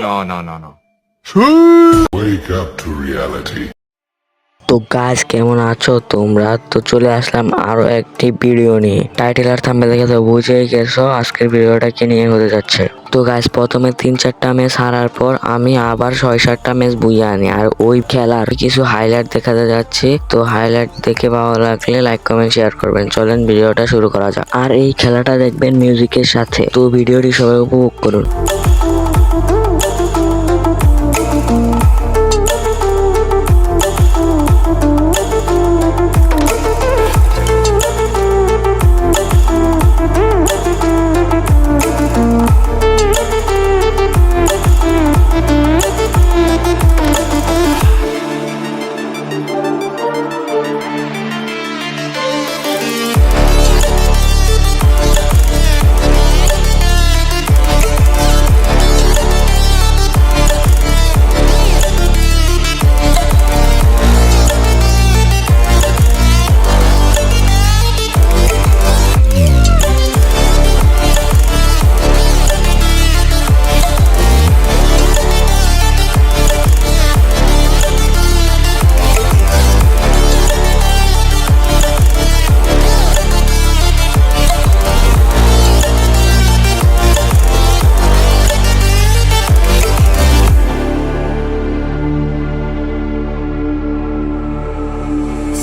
No, no, no, no. Wake up to reality. তো guys কেমন আছো তোমরা? তো চলে আসলাম আরো একটি ভিডিও নিয়ে। টাইটেল আর থাম্বনেল দেখে তো বুঝেই গেছো আজকের ভিডিওটা কি নিয়ে হতে যাচ্ছে। তো গাইস প্রথমে 3-4টা ম্যাচ হারার পর আমি আবার 6-7টা ম্যাচ বুঝে আনি, আর ওই খেলার কিছু হাইলাইট দেখাতে যাচ্ছি। তো হাইলাইট দেখে ভালো লাগলে লাইক কমেন্ট শেয়ার করবেন। চলেন ভিডিওটা শুরু করা যাক। আর এই খেলাটা দেখবেন মিউজিকের সাথে। তো ভিডিওটি সবাই উপভোগ করুন।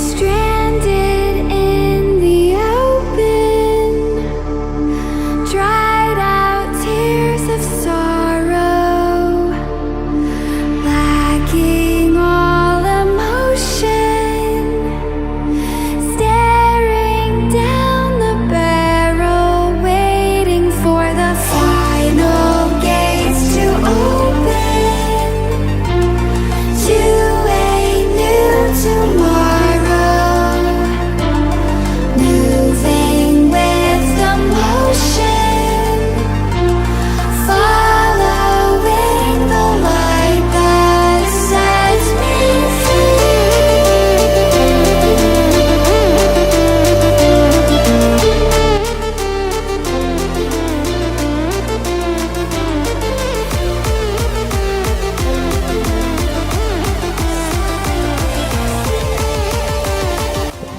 Stranded in the open, dried out tears of sorrow, lacking all emotion, staring down the barrel, waiting for the final gates to open to a new tomorrow, moving with the motion, following the light that sets me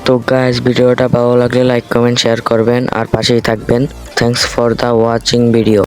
তো guys ভিডিওটা ভালো লাগলে like comment share করবেন আর পাশেই থাকবেন। Thanks for the watching video.